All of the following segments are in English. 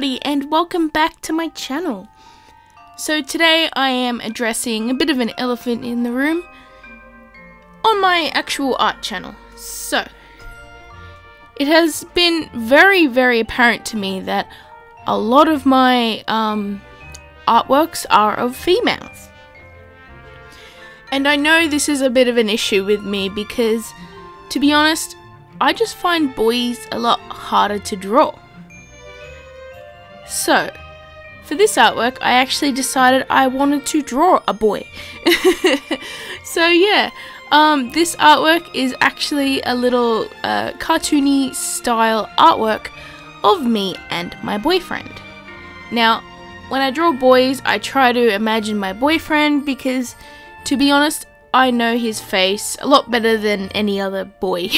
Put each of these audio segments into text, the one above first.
everybody and welcome back to my channel. So today I am addressing a bit of an elephant in the room on my actual art channel. So it has been very apparent to me that a lot of my artworks are of females. And I know this is a bit of an issue with me because, to be honest, I just find boys a lot harder to draw. So, for this artwork, I actually decided I wanted to draw a boy. So yeah, this artwork is actually a little cartoony style artwork of me and my boyfriend. Now, when I draw boys, I try to imagine my boyfriend because, to be honest, I know his face a lot better than any other boy.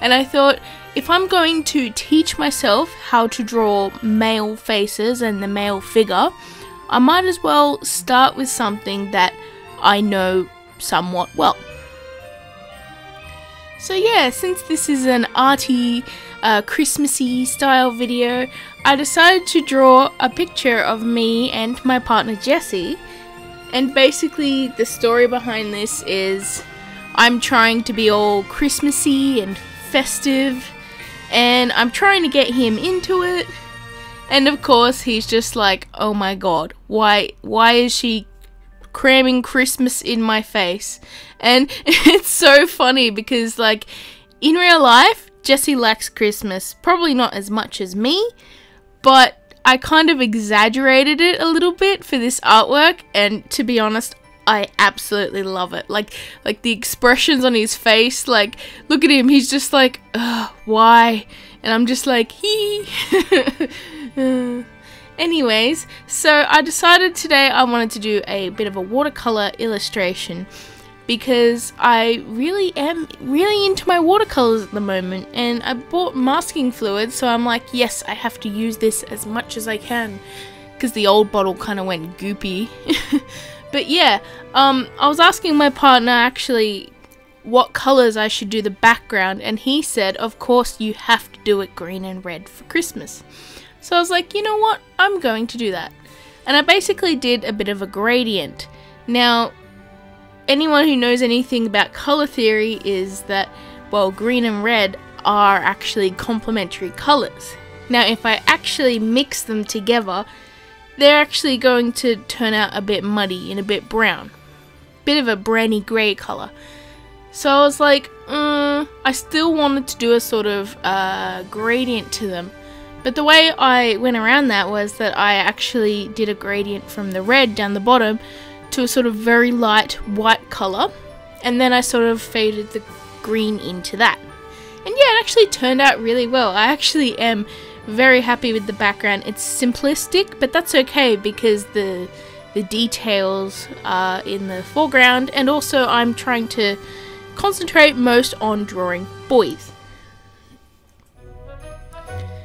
And I thought, if I'm going to teach myself how to draw male faces and the male figure, I might as well start with something that I know somewhat well. So yeah, since this is an arty, Christmassy style video, I decided to draw a picture of me and my partner Jessie. And basically the story behind this is I'm trying to be all Christmassy and festive, and I'm trying to get him into it. And of course he's just like, oh my god, why is she cramming Christmas in my face? And it's so funny because, like, in real life Jessie likes Christmas, probably not as much as me, but I kind of exaggerated it a little bit for this artwork, and to be honest, I absolutely love it. Like the expressions on his face, like, look at him, he's just like, ugh, why? And I'm just like, hee. Anyways, so I decided today I wanted to do a bit of a watercolor illustration because I really am into my watercolors at the moment, and I bought masking fluid, so I'm like, yes, I have to use this as much as I can because the old bottle kind of went goopy. But yeah, I was asking my partner actually what colors I should do the background, and he said, of course you have to do it green and red for Christmas. So I was like, you know what, I'm going to do that. And I basically did a bit of a gradient. Now, anyone who knows anything about color theory is that, well, green and red are actually complementary colors. Now, if I actually mix them together, they're actually going to turn out a bit muddy and a bit brown. Bit of a browny grey color. So I was like, I still wanted to do a sort of gradient to them. But the way I went around that was that I actually did a gradient from the red down the bottom to a sort of very light white color, and then I sort of faded the green into that. And yeah, it actually turned out really well. I actually am very happy with the background. It's simplistic, but that's okay because the details are in the foreground, and also I'm trying to concentrate most on drawing boys.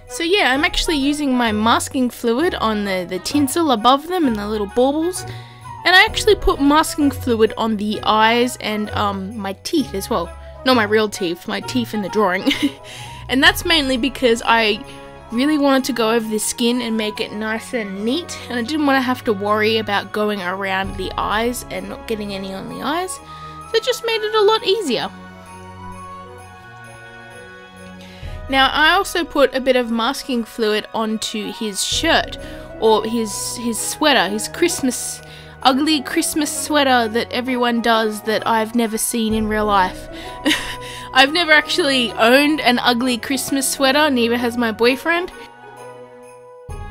So yeah, I'm actually using my masking fluid on the tinsel above them and the little baubles. And I actually put masking fluid on the eyes and my teeth as well. Not my real teeth, my teeth in the drawing. And that's mainly because I really wanted to go over the skin and make it nice and neat. And I didn't want to have to worry about going around the eyes and not getting any on the eyes. So it just made it a lot easier. Now, I also put a bit of masking fluid onto his shirt, or his sweater, his ugly Christmas sweater that everyone does that I've never seen in real life. I've never actually owned an ugly Christmas sweater, neither has my boyfriend.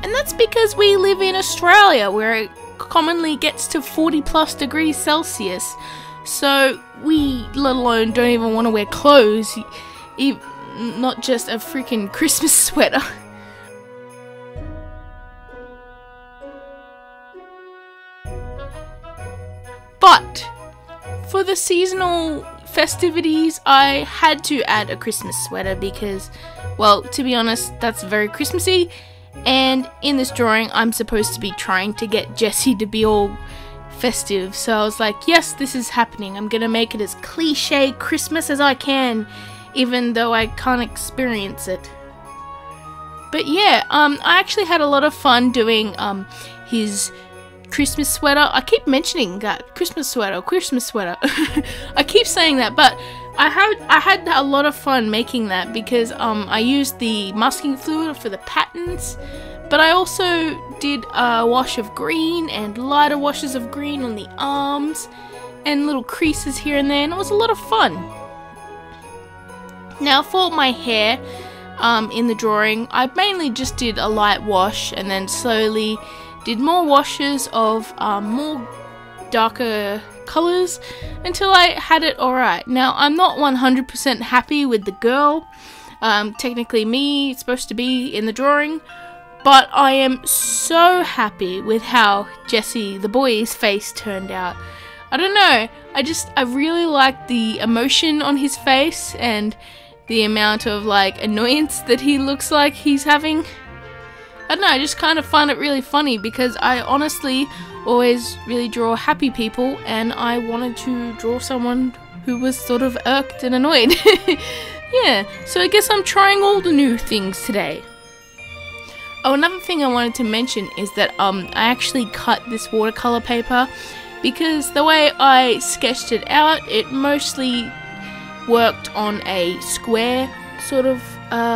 And that's because we live in Australia, where it commonly gets to 40+ degrees Celsius. So we, let alone, don't even want to wear clothes, not just a freaking Christmas sweater. But for the seasonal festivities, I had to add a Christmas sweater because, well, to be honest, that's very Christmassy. And in this drawing, I'm supposed to be trying to get Jessie to be all festive. So I was like, yes, this is happening. I'm gonna make it as cliche Christmas as I can, even though I can't experience it. But yeah, I actually had a lot of fun doing his Christmas sweater. I keep mentioning that Christmas sweater. I keep saying that, but I had a lot of fun making that because I used the masking fluid for the patterns, but I also did a wash of green and lighter washes of green on the arms and little creases here and there, and it was a lot of fun. Now for my hair, in the drawing, I mainly just did a light wash and then slowly did more washes of more darker colors until I had it alright. Now I'm not 100% happy with the girl, technically me, it's supposed to be in the drawing, but I am so happy with how Jesse, the boy's face turned out. I don't know, I really like the emotion on his face and the amount of like annoyance that he looks like he's having. I don't know, I just kind of find it really funny because I honestly always really draw happy people, and I wanted to draw someone who was sort of irked and annoyed. Yeah, so I guess I'm trying all the new things today. Oh, another thing I wanted to mention is that I actually cut this watercolor paper because the way I sketched it out, it mostly worked on a square sort of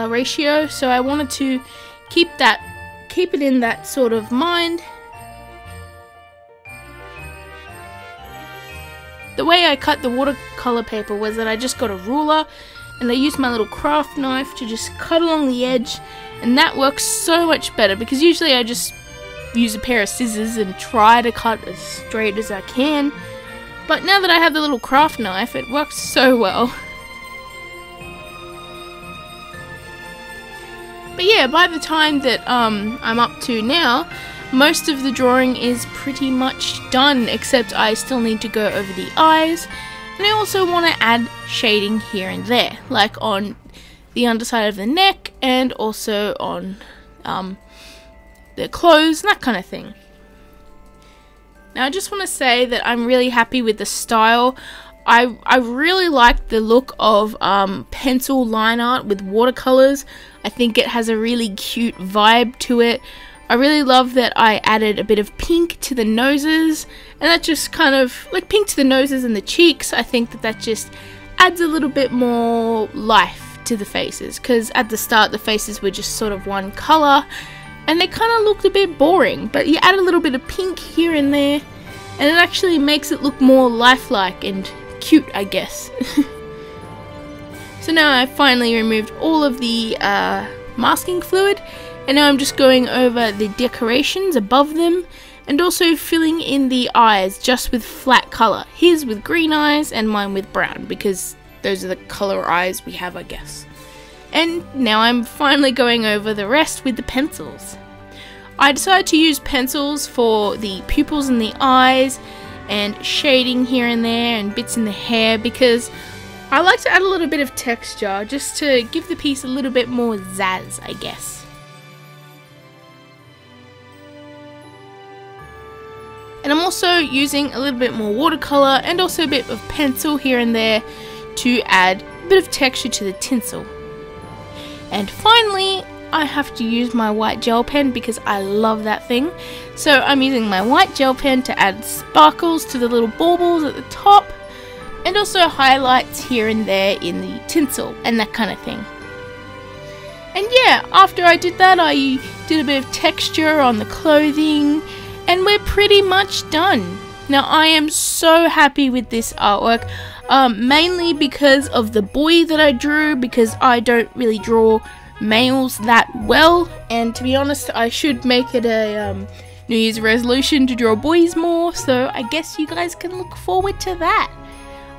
ratio, so I wanted to keep it in that sort of mind. The way I cut the watercolor paper was that I just got a ruler and I used my little craft knife to just cut along the edge, and that works so much better because usually I just use a pair of scissors and try to cut as straight as I can, but now that I have the little craft knife, it works so well. But yeah, by the time that I'm up to now, most of the drawing is pretty much done, except I still need to go over the eyes, and I also want to add shading here and there, like on the underside of the neck and also on the clothes and that kind of thing. Now I just want to say that I'm really happy with the style. I really like the look of pencil line art with watercolors. I think it has a really cute vibe to it. I really love that I added a bit of pink to the noses, and that just kind of, like pink to the noses and the cheeks, I think that just adds a little bit more life to the faces, because at the start the faces were just sort of one colour, and they kind of looked a bit boring, but you add a little bit of pink here and there, and it actually makes it look more lifelike and cute, I guess. So now I've finally removed all of the masking fluid, and now I'm just going over the decorations above them and also filling in the eyes just with flat colour. His with green eyes and mine with brown, because those are the colour eyes we have, I guess. And now I'm finally going over the rest with the pencils. I decided to use pencils for the pupils in the eyes and shading here and there and bits in the hair, because I like to add a little bit of texture just to give the piece a little bit more zazz, I guess. And I'm also using a little bit more watercolor and also a bit of pencil here and there to add a bit of texture to the tinsel. And finally, I have to use my white gel pen because I love that thing. So I'm using my white gel pen to add sparkles to the little baubles at the top, and also highlights here and there in the tinsel and that kind of thing. And yeah, after I did that, I did a bit of texture on the clothing, and we're pretty much done. Now I am so happy with this artwork, mainly because of the boy that I drew, because I don't really draw males that well, and to be honest I should make it a New Year's resolution to draw boys more, so I guess you guys can look forward to that.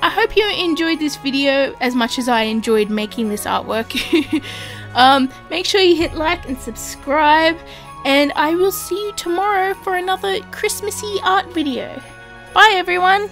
I hope you enjoyed this video as much as I enjoyed making this artwork. Make sure you hit like and subscribe, and I will see you tomorrow for another Christmassy art video. Bye everyone!